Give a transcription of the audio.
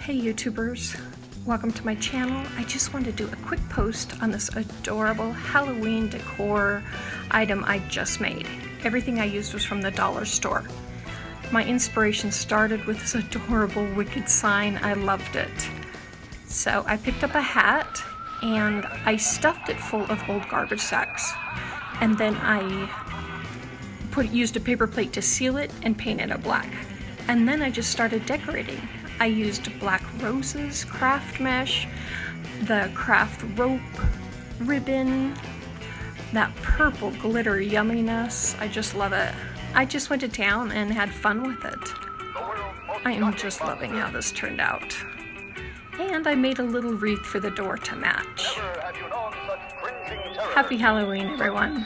Hey YouTubers, welcome to my channel. I just wanted to do a quick post on this adorable Halloween decor item I just made. Everything I used was from the dollar store. My inspiration started with this adorable wicked sign. I loved it. So I picked up a hat and I stuffed it full of old garbage sacks. And then I used a paper plate to seal it and painted it black. And then I just started decorating. I used black roses, craft mesh, the craft rope, ribbon, that purple glitter yumminess. I just love it. I just went to town and had fun with it. I am just loving how this turned out. And I made a little wreath for the door to match. Happy Halloween, everyone.